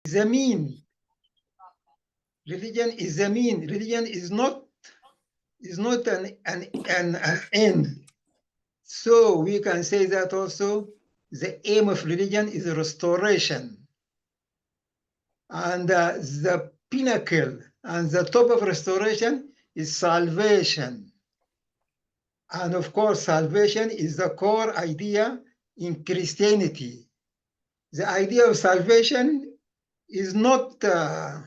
is a mean. Religion is a mean. Religion is not an end. So we can say that also the aim of religion is restoration. And the pinnacle and the top of restoration is salvation. And of course, salvation is the core idea in Christianity. The idea of salvation is not the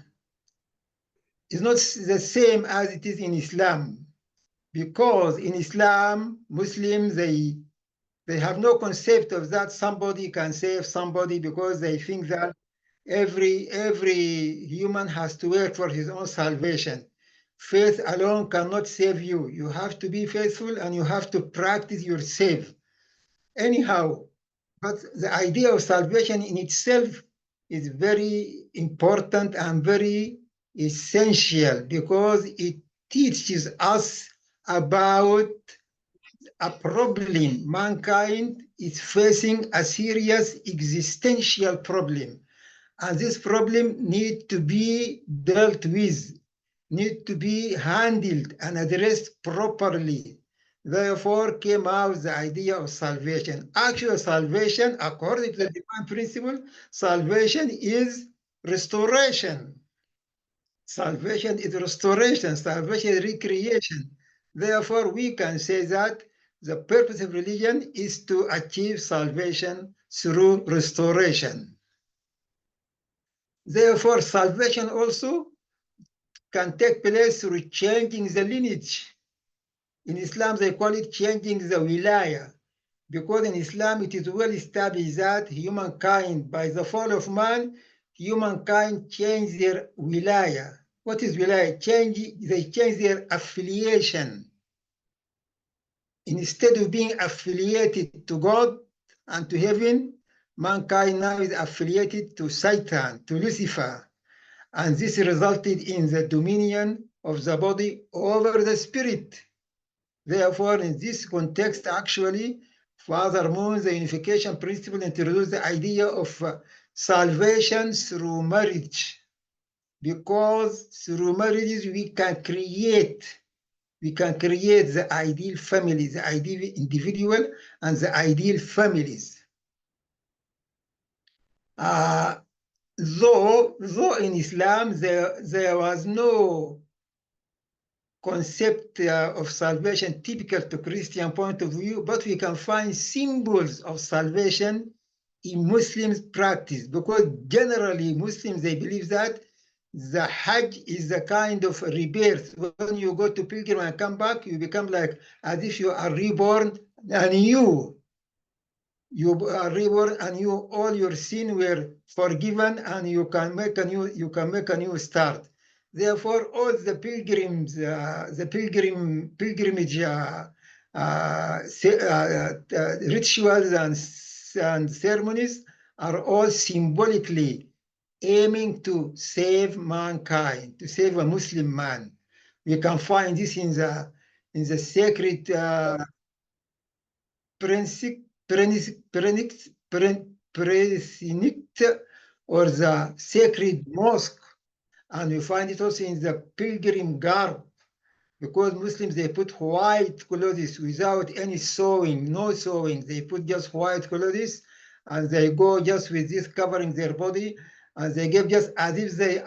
same as it is in Islam, because in Islam, Muslims they have no concept of that somebody can save somebody, because they think that every human has to work for his own salvation. Faith alone cannot save you. You have to be faithful and you have to practice yourself. Anyhow, but the idea of salvation in itself is very important and very essential, because it teaches us about a problem. Mankind is facing a serious existential problem, and this problem needs to be dealt with, need to be handled and addressed properly. Therefore came out the idea of salvation. Actual salvation, according to the divine principle, salvation is restoration. Salvation is restoration. Salvation is recreation. Therefore, we can say that the purpose of religion is to achieve salvation through restoration. Therefore, salvation also can take place through changing the lineage. In Islam, they call it changing the wilaya, because in Islam it is well established that humankind, by the fall of man, humankind change their wilaya. What is wilaya? They change their affiliation. Instead of being affiliated to God and to heaven, mankind now is affiliated to Satan, to Lucifer. And this resulted in the dominion of the body over the spirit. Therefore, in this context, actually, Father Moon, the unification principle, introduced the idea of salvation through marriage, because through marriages we can create the ideal family, the ideal individual, and the ideal families. Though in Islam there was no concept of salvation typical to Christian point of view, but we can find symbols of salvation in Muslims' practice, because generally Muslims, they believe that the Hajj is a kind of rebirth. When you go to pilgrim and come back, you become like as if you are reborn anew. You are reborn anew. All your sins were forgiven, and you can make a new start. Therefore, all the pilgrimage rituals and ceremonies are all symbolically aiming to save mankind, to save a Muslim man. We can find this in the sacred precinct or the sacred mosque, and we find it also in the pilgrim garb, because Muslims, they put white clothes without any sewing, no sewing. They put just white clothes, and they go just with this covering their body, and they give just as if they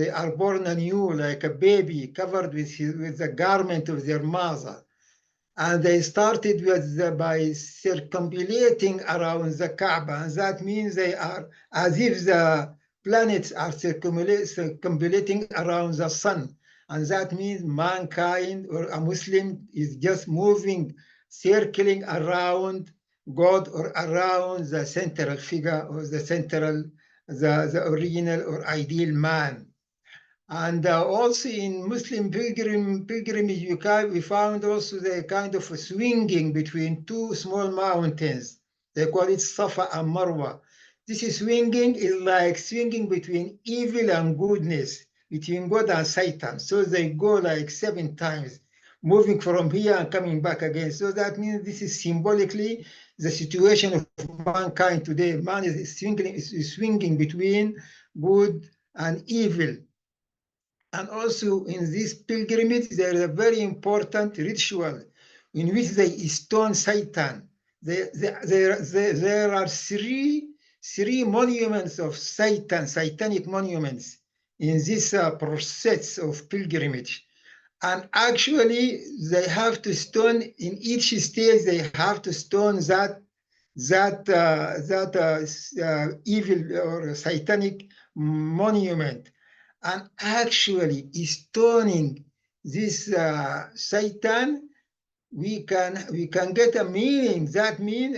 are born anew, like a baby covered with the garment of their mother. And they started by circumambulating around the Kaaba, and that means they are as if the planets are circumambulating around the sun. And that means mankind or a Muslim is just moving, circling around God or around the central figure or the original or ideal man. And also in Muslim pilgrimage, we found also the kind of a swinging between two small mountains. They call it Safa and Marwa. This swinging is like swinging between evil and goodness, between God and Satan. So they go like 7 times, moving from here and coming back again. So that means this is symbolically the situation of mankind today. Man is swinging between good and evil. And also in this pilgrimage, there is a very important ritual in which they stone Satan. There are three monuments of Satan, satanic monuments in this process of pilgrimage. And actually, they have to stone in each stage. They have to stone that evil or satanic monument. And actually, stoning this Satan, we can get a meaning. That means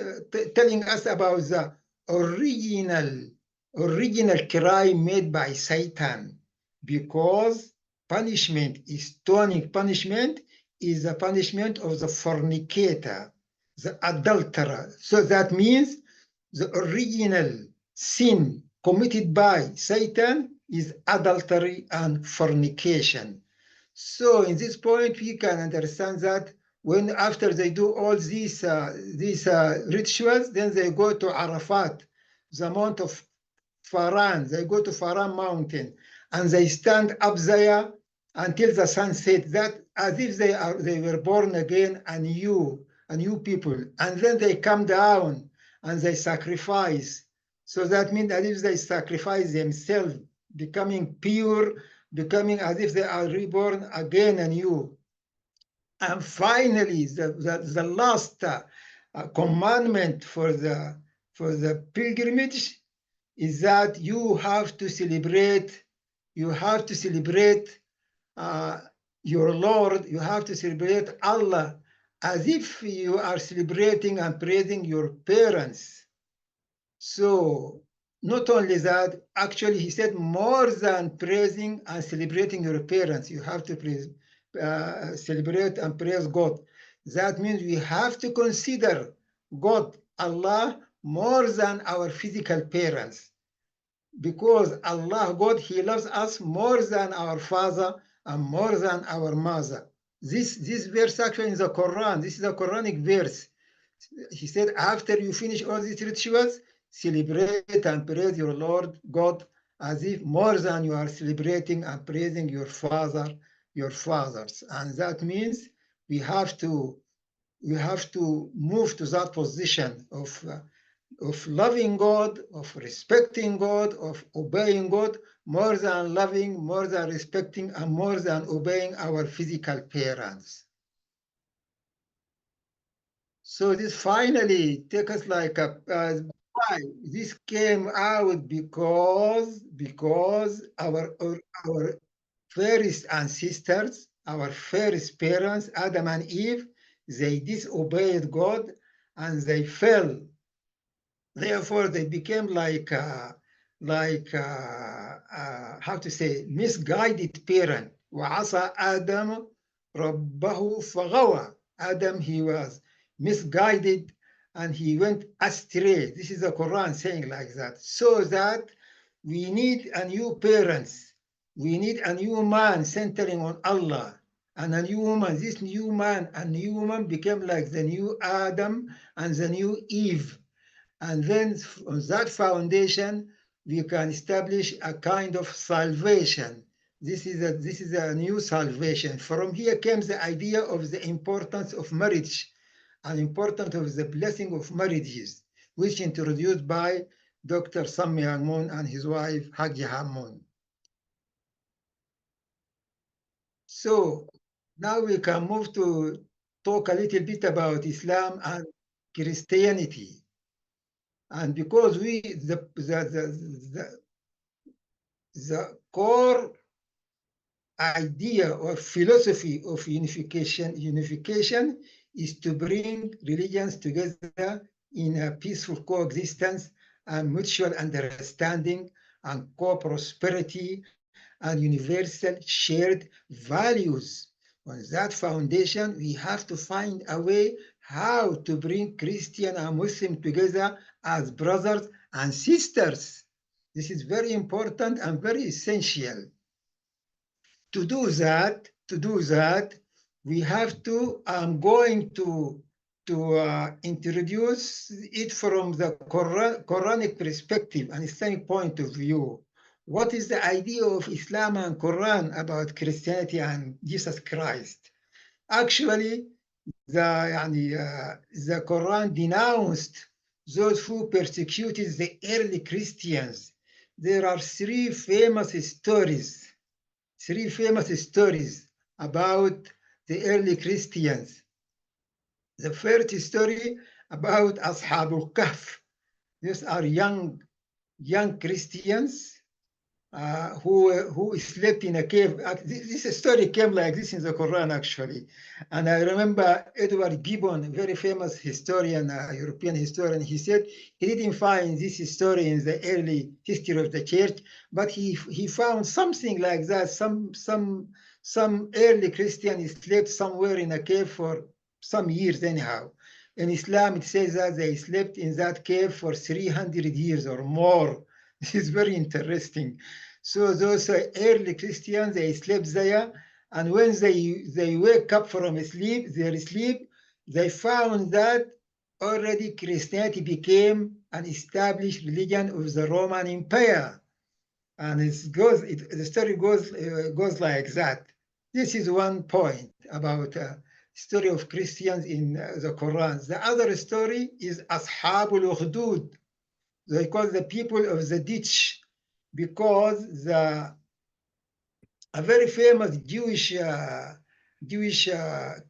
telling us about the original crime made by Satan, because punishment is stoning. Punishment is the punishment of the fornicator, the adulterer. So that means the original sin committed by Satan is adultery and fornication. So in this point, we can understand that when after they do all these rituals, then they go to Arafat, the mount of Faran. They go to Faran mountain and they stand up there until the sun sets. That as if they were born again, a new people. And then they come down and they sacrifice. So that means as if they sacrifice themselves, becoming pure, becoming as if they are reborn again anew. And finally, the last commandment for the pilgrimage is that you have to celebrate your Lord, you have to celebrate Allah as if you are celebrating and praising your parents. So not only that, actually he said more than praising and celebrating your parents, you have to celebrate and praise God. That means we have to consider God, Allah, more than our physical parents, because Allah, God, He loves us more than our father and more than our mother. This verse actually in the Quran, this is a Quranic verse. He said, after you finish all these rituals, celebrate and praise your Lord God as if more than you are celebrating and praising your fathers. And that means we have to move to that position of loving God, of respecting God, of obeying God, more than loving, more than respecting, and more than obeying our physical parents. So this finally take us like why this came out because our first ancestors, our first parents, Adam and Eve, they disobeyed God and they fell. Therefore, they became like how to say, misguided parent. وعصى آدم ربه فغوى. Adam, he was misguided and he went astray. This is the Quran saying like that. So that we need a new parents. We need a new man centering on Allah. And a new woman. This new man and new woman became like the new Adam and the new Eve. And then on that foundation, we can establish a kind of salvation. This is a new salvation. From here comes the idea of the importance of marriage and importance of the blessing of marriages, which introduced by Dr. Sami Hamoun and his wife Hagi Hamoun. So now we can move to talk a little bit about Islam and Christianity. And because the core idea or philosophy of unification is to bring religions together in a peaceful coexistence and mutual understanding and co-prosperity and universal shared values. On that foundation, we have to find a way how to bring Christian and Muslim together as brothers and sisters. This is very important and very essential. To do that, we have to, I'm going to introduce it from the Quranic perspective and Islamic point of view. what is the idea of Islam and Quran about Christianity and Jesus Christ? Actually, the Quran denounced those who persecuted the early Christians. There are three famous stories about the early Christians. The first story about Ashab al-Kahf. These are young Christians who slept in a cave. This story came like this in the Quran, actually. And I remember Edward Gibbon, a very famous historian, European historian, he said he didn't find this story in the early history of the church, but he found something like that. Some early Christians slept somewhere in a cave for some years anyhow. In Islam, it says that they slept in that cave for 300 years or more. This is very interesting. So those early Christians, they slept there, and when they wake up from their sleep, they found that already Christianity became an established religion of the Roman Empire, and the story goes like that. This is one point about story of Christians in the Quran. The other story is Ashabul Ukhdud. They call the people of the ditch because a very famous Jewish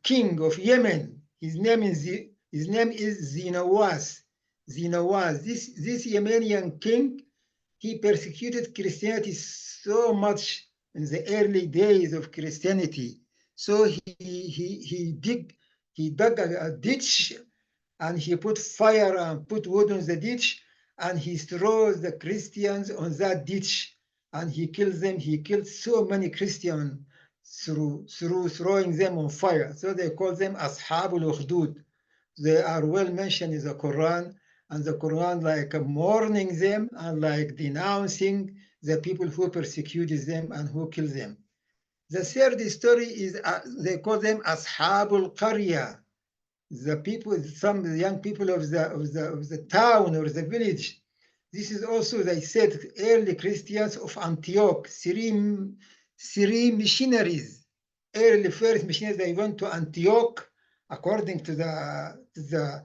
king of Yemen. His name is Zinawas. This Yemenian king, he persecuted Christianity so much in the early days of Christianity. So he dug a ditch, and he put fire and put wood on the ditch, and he throws the Christians on that ditch, and he kills them. He killed so many Christians through throwing them on fire. So they call them Ashabul Ukhdud. They are well mentioned in the Quran, and the Quran like mourning them and like denouncing the people who persecuted them and who killed them. The third story is they call them Ashabul Qarya, the people, some young people of the town or the village. This is also, they said, early Christians of Antioch, three missionaries, early first missionaries. They went to Antioch according to the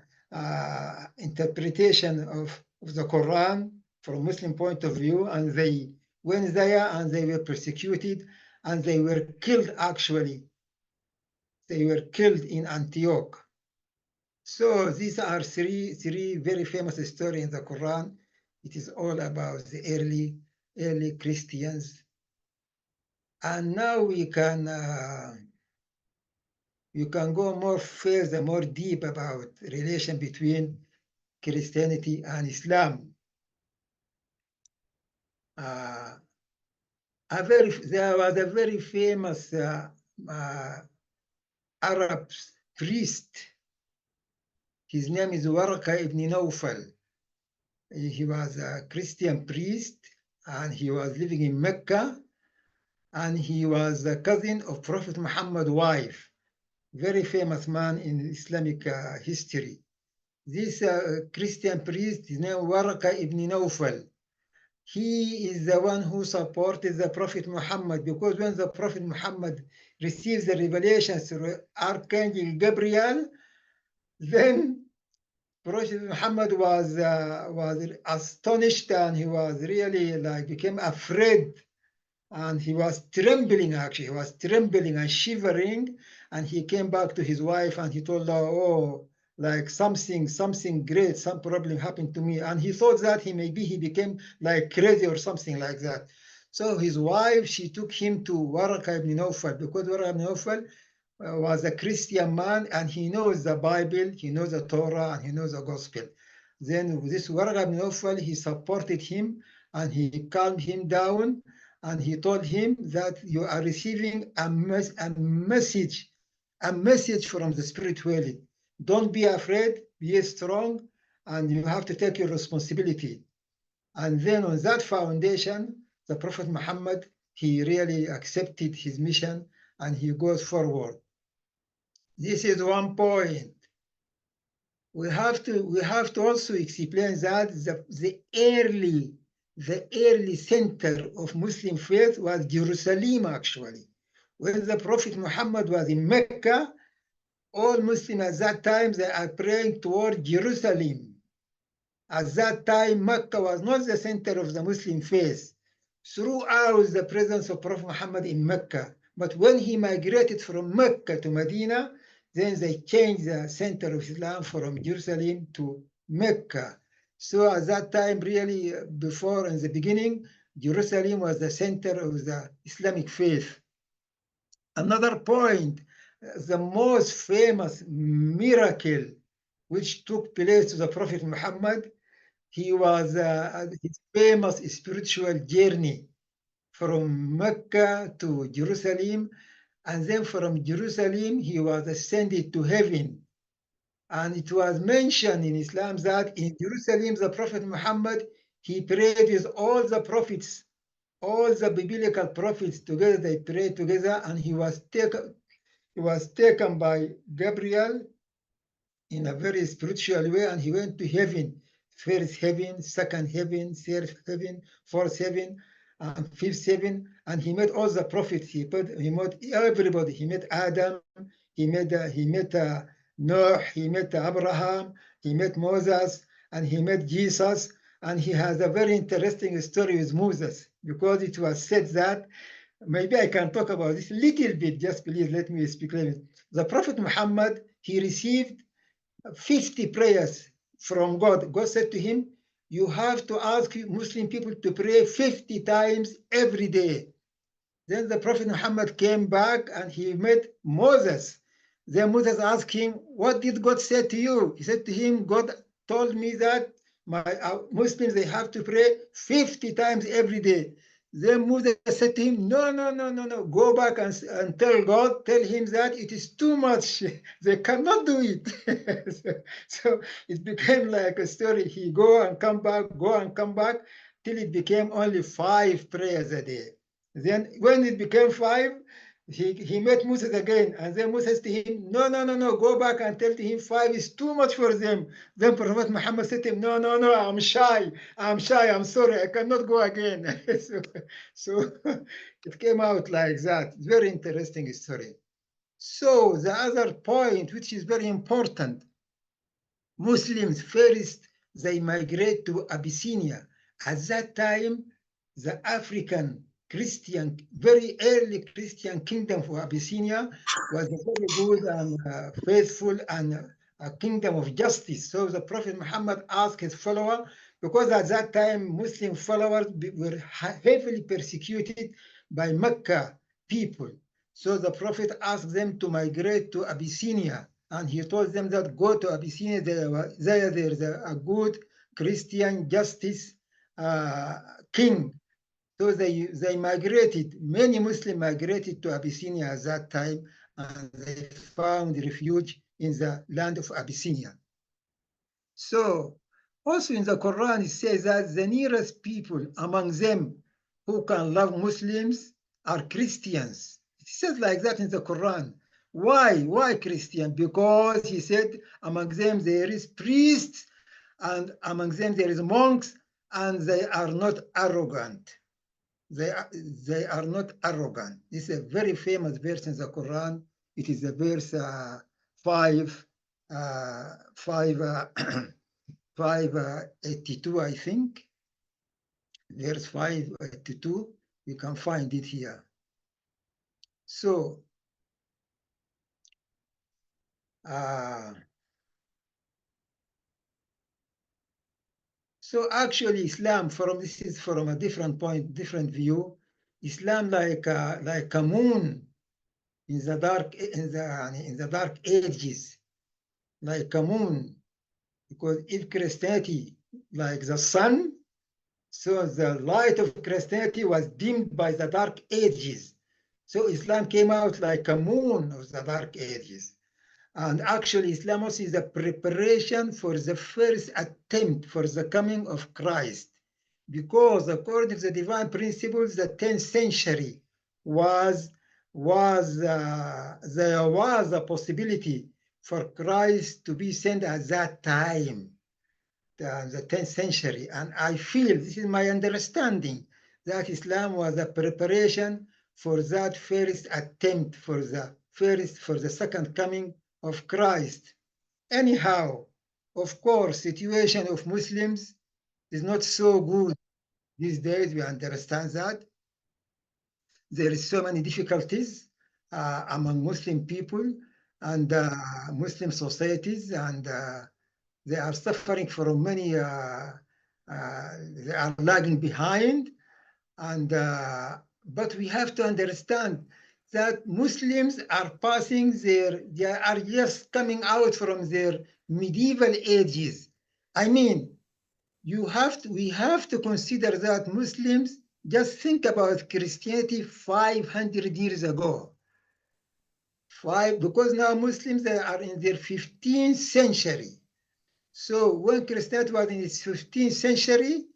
interpretation of the Quran from Muslim point of view, and they went there and they were persecuted and they were killed. Actually, they were killed in Antioch. So these are three very famous stories in the Quran. It is all about the early Christians. And now you can go more further, more deep about relation between Christianity and Islam. There was a very famous Arab priest. His name is Warqa ibn Nawfal. He was a Christian priest, and he was living in Mecca, and he was a cousin of Prophet Muhammad's wife, very famous man in Islamic history. This Christian priest, his name Warqa ibn Nawfal. He is the one who supported the Prophet Muhammad, because when the Prophet Muhammad received the revelation through Archangel Gabriel, then Prophet Muhammad was astonished, and he was really like became afraid, and he was trembling. Actually, he was trembling and shivering, and he came back to his wife and he told her, "Oh, like something great, some problem happened to me," and he thought that he became like crazy or something like that. So his wife, she took him to Warqa ibn Nawfal, because Warqa ibn Nawfal was a Christian man, and he knows the Bible, he knows the Torah, and he knows the Gospel. Then this Warqa ibn Nawfal, he supported him, and he calmed him down, and he told him that you are receiving a message from the spirituality. Don't be afraid, be strong, and you have to take your responsibility. And then on that foundation, the Prophet Muhammad, he really accepted his mission, and he goes forward. This is one point. We have to also explain that the the early center of Muslim faith was Jerusalem, actually. When the Prophet Muhammad was in Mecca, all Muslims at that time, they are praying toward Jerusalem. At that time, Mecca was not the center of the Muslim faith. Throughout the presence of Prophet Muhammad in Mecca. But when he migrated from Mecca to Medina, then they changed the center of Islam from Jerusalem to Mecca. So at that time, really, before in the beginning, Jerusalem was the center of the Islamic faith. Another point, the most famous miracle which took place to the Prophet Muhammad, he was his famous spiritual journey from Mecca to Jerusalem, and then from Jerusalem he was ascended to heaven. And it was mentioned in Islam that in Jerusalem the Prophet Muhammad, he prayed with all the prophets, all the biblical prophets together, they prayed together, and he was taken by Gabriel in a very spiritual way, and he went to heaven. First heaven, second heaven, third heaven, fourth heaven, and fifth heaven, and he met all the prophets. He met everybody. He met Adam. He met Noah. He met Abraham. He met Moses, and he met Jesus. And he has a very interesting story with Moses, because it was said that, maybe I can talk about this a little bit. Just please let me speak a little bit. The Prophet Muhammad, he received 50 prayers from God. God said to him, you have to ask Muslim people to pray 50 times every day. Then the Prophet Muhammad came back and he met Moses. Then Moses asked him, what did God say to you? He said to him, God told me that my Muslims, they have to pray 50 times every day. Then Moses said to him, no, go back and tell God, tell him that it is too much. They cannot do it. so it became like a story. He go and come back, till it became only 5 prayers a day. Then when it became 5, he met Moses again, and then Moses said to him, no, go back and tell to him 5 is too much for them. Then Prophet Muhammad said to him, no, I'm shy, I'm sorry, I cannot go again. so it came out like that. Very interesting story. So the other point, which is very important, Muslims first, they migrate to Abyssinia. At that time, the African Christian, very early Christian kingdom for Abyssinia was a very good and faithful and a kingdom of justice. So the Prophet Muhammad asked his follower, because at that time Muslim followers were heavily persecuted by Mecca people. So the Prophet asked them to migrate to Abyssinia. And he told them that go to Abyssinia, there's a good Christian justice king. So they migrated, many Muslims migrated to Abyssinia at that time, and they found refuge in the land of Abyssinia. So also in the Quran, it says that the nearest people among them who can love Muslims are Christians. It says like that in the Quran. Why Christian? Because he said among them there is priests, and among them there is monks, and they are not arrogant. They are not arrogant. This is a very famous verse in the Quran. It is the verse 582, I think. Verse 582, you can find it here. So, actually Islam, this is from a different point, different view. Islam like a moon in the dark ages, like a moon. Because if Christianity like the sun, so the light of Christianity was dimmed by the dark ages. So Islam came out like a moon of the dark ages. And actually Islam also is a preparation for the first attempt for the coming of Christ. Because according to the divine principles, the 10th century there was a possibility for Christ to be sent at that time. the 10th century. And I feel, this is my understanding, that Islam was a preparation for that first attempt, for the second coming of Christ. Anyhow, of course, situation of Muslims is not so good these days. We understand that. There is so many difficulties among Muslim people and Muslim societies, and they are suffering from many, they are lagging behind. And but we have to understand that Muslims are they are just coming out from their medieval ages. I mean, we have to consider that Muslims, just think about Christianity 500 years ago. Because now Muslims, they are in their 15th century. So when Christianity was in its 15th century,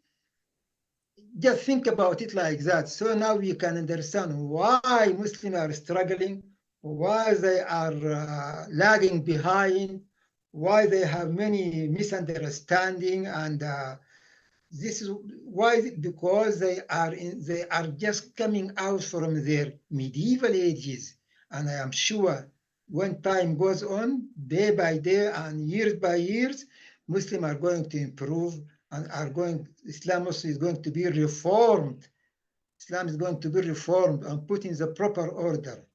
just think about it like that. So now we can understand why Muslims are struggling, why they are lagging behind, why they have many misunderstanding, and this is why, because they are just coming out from their medieval ages. And I am sure when time goes on, day by day and years by years, Muslims are going to improve and Islam also is going to be reformed. Islam is going to be reformed and put in the proper order.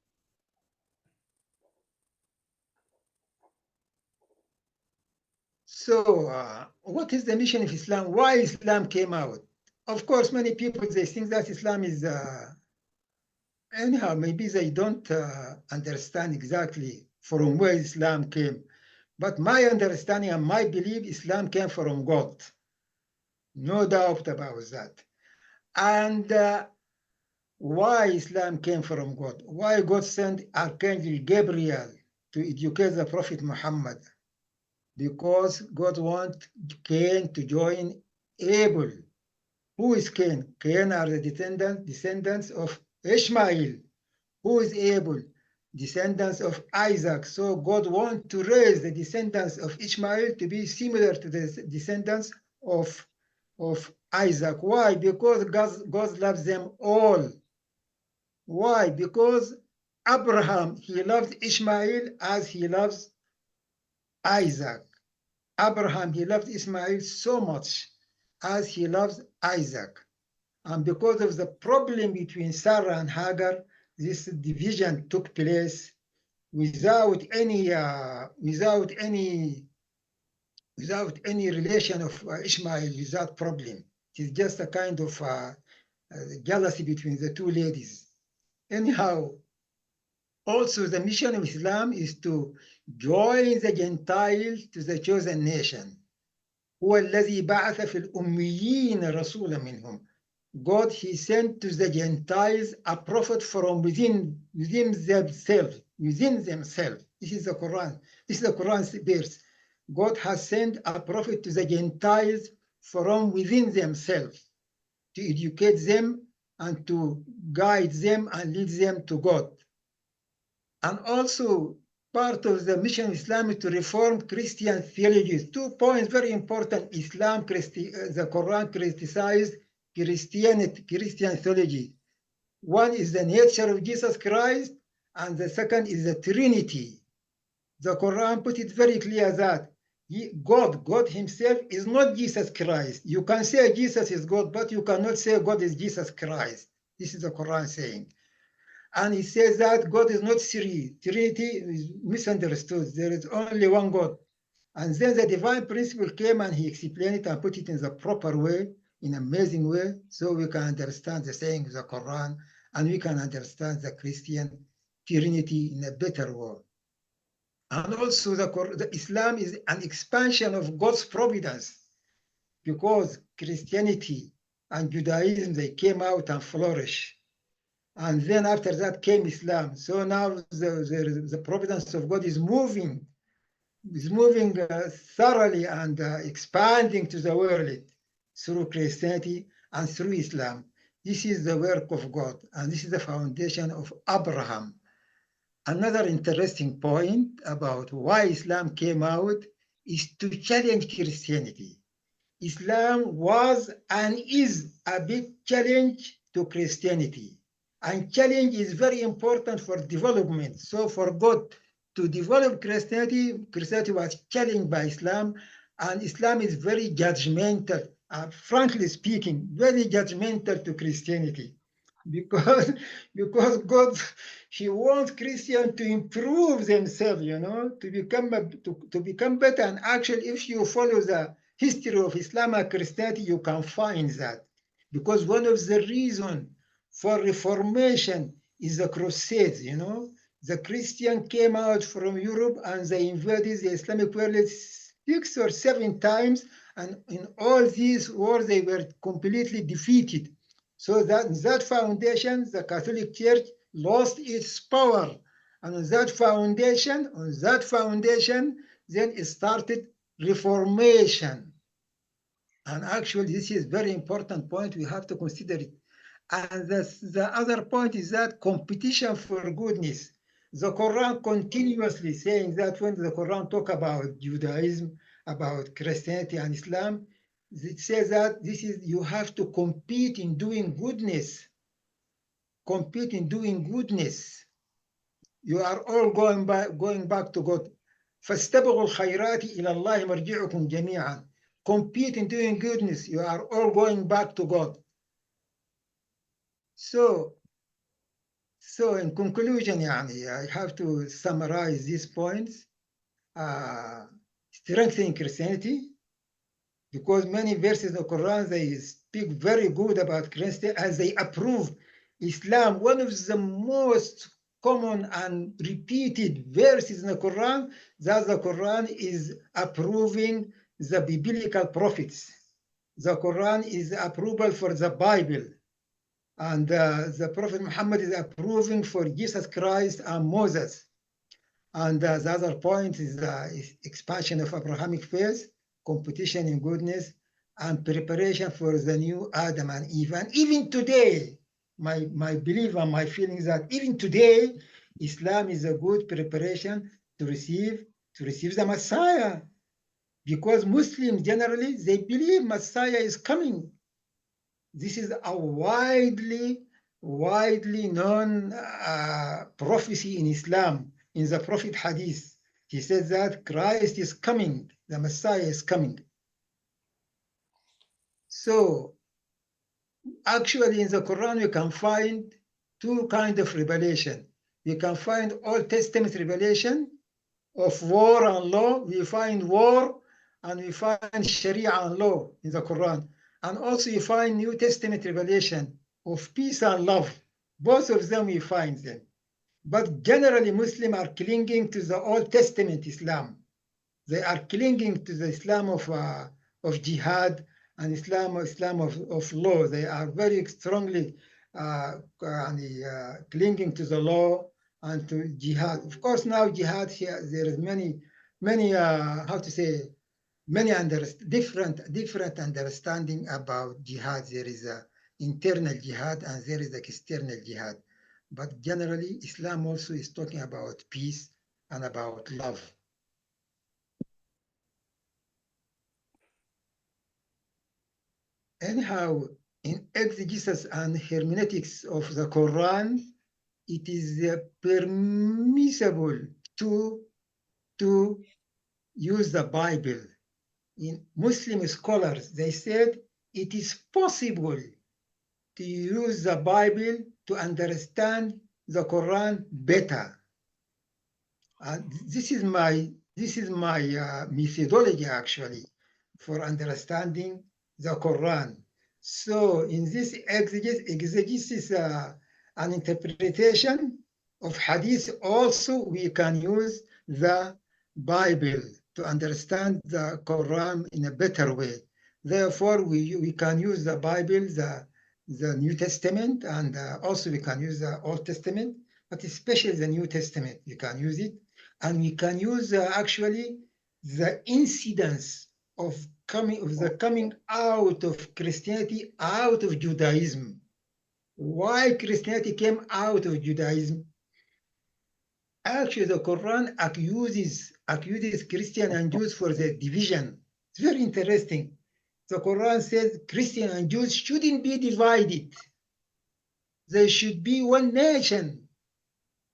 So what is the mission of Islam? Why Islam came out? Of course, many people, they think that Islam is, anyhow, maybe they don't understand exactly from where Islam came. But my understanding and my belief, Islam came from God. No doubt about that. And why Islam came from God? Why God sent Archangel Gabriel to educate the Prophet Muhammad? Because God wants Cain to join Abel. Who is Cain? Cain are the descendants of Ishmael. Who is Abel? Descendants of Isaac. So God wants to raise the descendants of Ishmael to be similar to the descendants of Isaac. Why? Because God loves them all. Why? Because Abraham, he loved Ishmael as he loves Isaac. Abraham, he loved Ishmael so much as he loves Isaac. And because of the problem between Sarah and Hagar, this division took place without any relation of Ishmael, without problem. It is just a kind of jealousy between the two ladies. Anyhow, also the mission of Islam is to join the Gentiles to the chosen nation. هو الذي بعث في الأميين رسولا منهم. God, he sent to the Gentiles a prophet from within themselves. This is the Quran. This is the Quran's verse. God has sent a prophet to the Gentiles from within themselves to educate them and to guide them and lead them to God. And also, part of the mission of Islam is to reform Christian theologies. 2 points very important. The Quran criticized Christian theology. One is the nature of Jesus Christ, and the second is the Trinity. The Quran put it very clear that God himself is not Jesus Christ. You can say Jesus is God, but you cannot say God is Jesus Christ. This is the Quran saying. And he says that God is not three. Trinity is misunderstood. There is only one God. And then the divine principle came and he explained it and put it in the proper way, in an amazing way, so we can understand the saying of the Quran and we can understand the Christian Trinity in a better way. And also the Islam is an expansion of God's providence, because Christianity and Judaism, they came out and flourished. And then after that came Islam. So now the providence of God is moving thoroughly and expanding to the world through Christianity and through Islam. This is the work of God, and this is the foundation of Abraham. Another interesting point about why Islam came out is to challenge Christianity. Islam was and is a big challenge to Christianity. And challenge is very important for development. So for God to develop Christianity, Christianity was challenged by Islam, and Islam is very judgmental, frankly speaking, very judgmental to Christianity. Because, because God, He wants Christians to improve themselves, to become better. And actually, if you follow the history of Islam and Christianity, you can find that. Because one of the reasons for Reformation is the Crusades. The Christian came out from Europe and they invaded the Islamic world 6 or 7 times. And in all these wars, they were completely defeated. So that foundation, the Catholic Church lost its power. And on that foundation, then it started Reformation. And actually, this is a very important point. We have to consider it. And the other point is that competition for goodness. The Quran continuously saying that when the Quran talk about Judaism, about Christianity and Islam, it says that this is you have to compete in doing goodness. Compete in doing goodness. You are all going back to God. فاستبقوا الخيرات إلى الله مرجعكم جميعا. Compete in doing goodness. You are all going back to God. So in conclusion, I have to summarize these points. Strengthening Christianity, because many verses in the Quran, they speak very good about Christianity as they approve Islam. One of the most common and repeated verses in the Quran, that the Quran is approving the biblical prophets. The Quran is approval for the Bible. And the Prophet Muhammad is approving for Jesus Christ and Moses. And the other point is expansion of Abrahamic faith, competition in goodness, and preparation for the new Adam and Eve. And even today, my belief and my feeling is that even today, Islam is a good preparation to receive the Messiah. Because Muslims generally, they believe Messiah is coming. This is a widely known prophecy in Islam, in the Prophet Hadith. He says that Christ is coming, the Messiah is coming. So actually in the Quran we can find two kinds of revelation. We can find Old Testament revelation of war and law. We find war and we find Sharia and law in the Quran. And also you find New Testament revelation of peace and love. Both of them we find them. But generally Muslims are clinging to the Old Testament Islam. They are clinging to the Islam of jihad and Islam of law. They are very strongly clinging to the law and to jihad. Of course, now jihad here, there is many, different understanding about jihad. There is a internal jihad and there is the external jihad. But generally, Islam also is talking about peace and about love. Anyhow, in exegesis and hermeneutics of the Quran, it is permissible to use the Bible. In Muslim scholars, they said it is possible to use the Bible to understand the Quran better. And this is my methodology actually for understanding the Quran. So in this exegesis and interpretation of Hadith, also we can use the Bible to understand the Quran in a better way. Therefore, we can use the Bible, the New Testament, and also we can use the Old Testament, but especially the New Testament, we can use it. And we can use actually the incidence of the coming out of Christianity, out of Judaism. Why Christianity came out of Judaism? Actually, the Quran accuses Christian and Jews for the division. It's very interesting. The Quran says Christians and Jews shouldn't be divided. They should be one nation.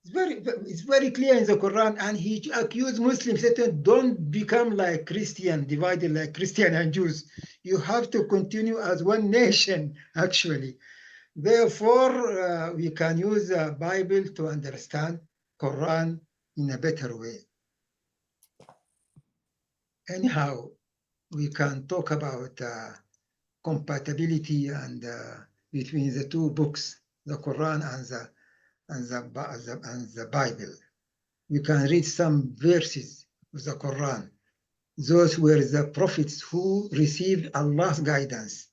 It's very clear in the Quran, and he accused Muslims that don't become like Christian, divided like Christian and Jews. You have to continue as one nation, actually. Therefore, we can use the Bible to understand Quran in a better way. Anyhow, we can talk about compatibility and between the two books, the Quran and the Bible. We can read some verses of the Quran. Those were the prophets who received Allah's guidance.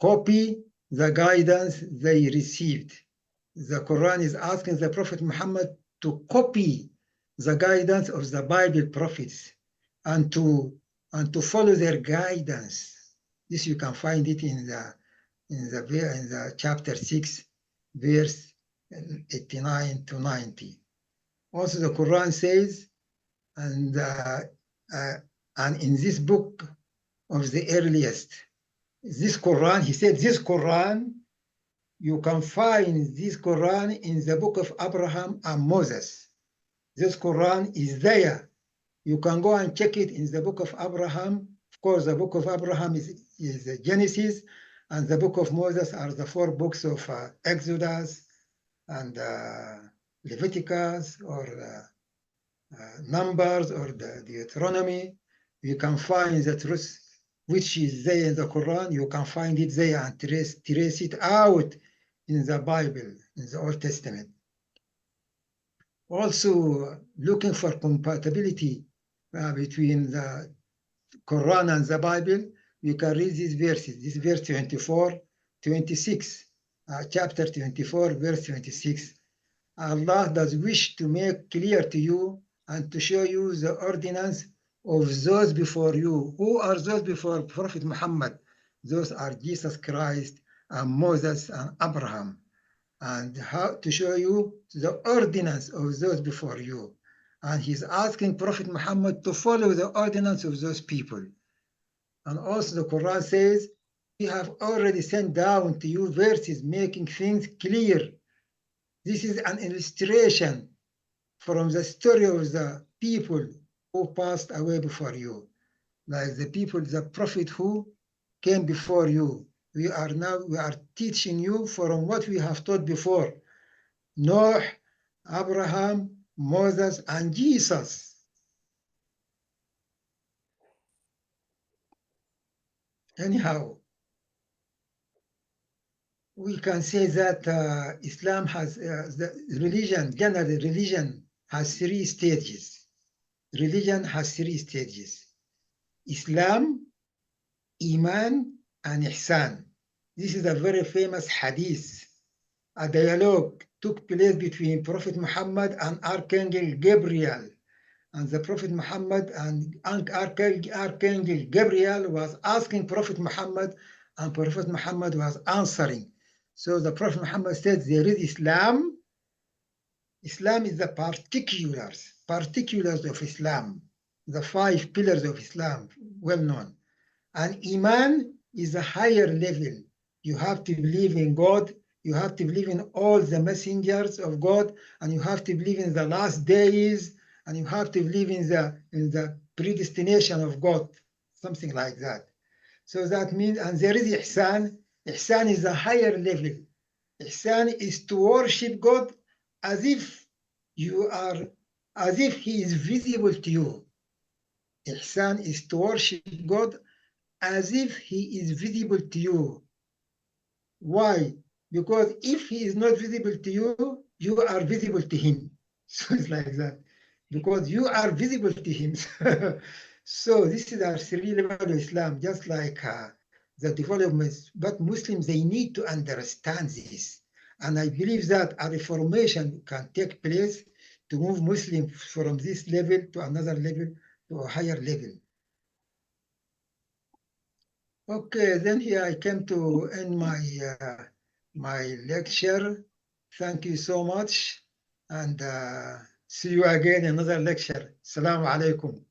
Copy the guidance they received. The Quran is asking the Prophet Muhammad to copy the guidance of the Bible prophets and to follow their guidance. This you can find it in the chapter 6, verse 89 to 90. Also, the Quran says, and in this book of the earliest, this Quran, he said, this Quran, you can find this Quran in the book of Abraham and Moses. This Quran is there. You can go and check it in the book of Abraham. Of course, the book of Abraham is Genesis, and the book of Moses are the 4 books of Exodus and Leviticus, or Numbers, or the Deuteronomy. You can find the truth which is there in the Quran. You can find it there and trace it out in the Bible, in the Old Testament. Also, looking for compatibility between the Quran and the Bible, we can read these verses. This verse 24, 26, chapter 24, verse 26. Allah does wish to make clear to you and to show you the ordinance of those before you. Who are those before Prophet Muhammad? Those are Jesus Christ and Moses and Abraham. And how to show you the ordinance of those before you. And he's asking Prophet Muhammad to follow the ordinance of those people. And also the Quran says, we have already sent down to you verses making things clear. This is an illustration from the story of the people who passed away before you. Like the people, the prophet who came before you. We are teaching you from what we have taught before. Noah, Abraham, Moses, and Jesus. Anyhow, we can say that Islam has, general religion has 3 stages. Religion has 3 stages. Islam, Iman, and Ihsan. This is a very famous hadith. A dialogue took place between Prophet Muhammad and Archangel Gabriel. And the Prophet Muhammad and Archangel Gabriel was asking Prophet Muhammad, and Prophet Muhammad was answering. So the Prophet Muhammad said, there is Islam. Islam is the particulars of Islam, the 5 pillars of Islam, well known. And Iman is a higher level. You have to believe in God. You have to believe in all the messengers of God, and you have to believe in the last days, and you have to believe in the predestination of God, something like that. So that means, and there is Ihsan. Ihsan is a higher level. Ihsan is to worship God as if he is visible to you. Ihsan is to worship God as if he is visible to you. Why? Because if he is not visible to you, you are visible to him. So it's like that. Because you are visible to him. So this is our 3 level of Islam, just like the developments. But Muslims, they need to understand this. And I believe that a reformation can take place to move Muslims from this level to another level, to a higher level. Okay, then here I came to end my lecture. Thank you so much, and see you again in another lecture. Assalamu alaikum.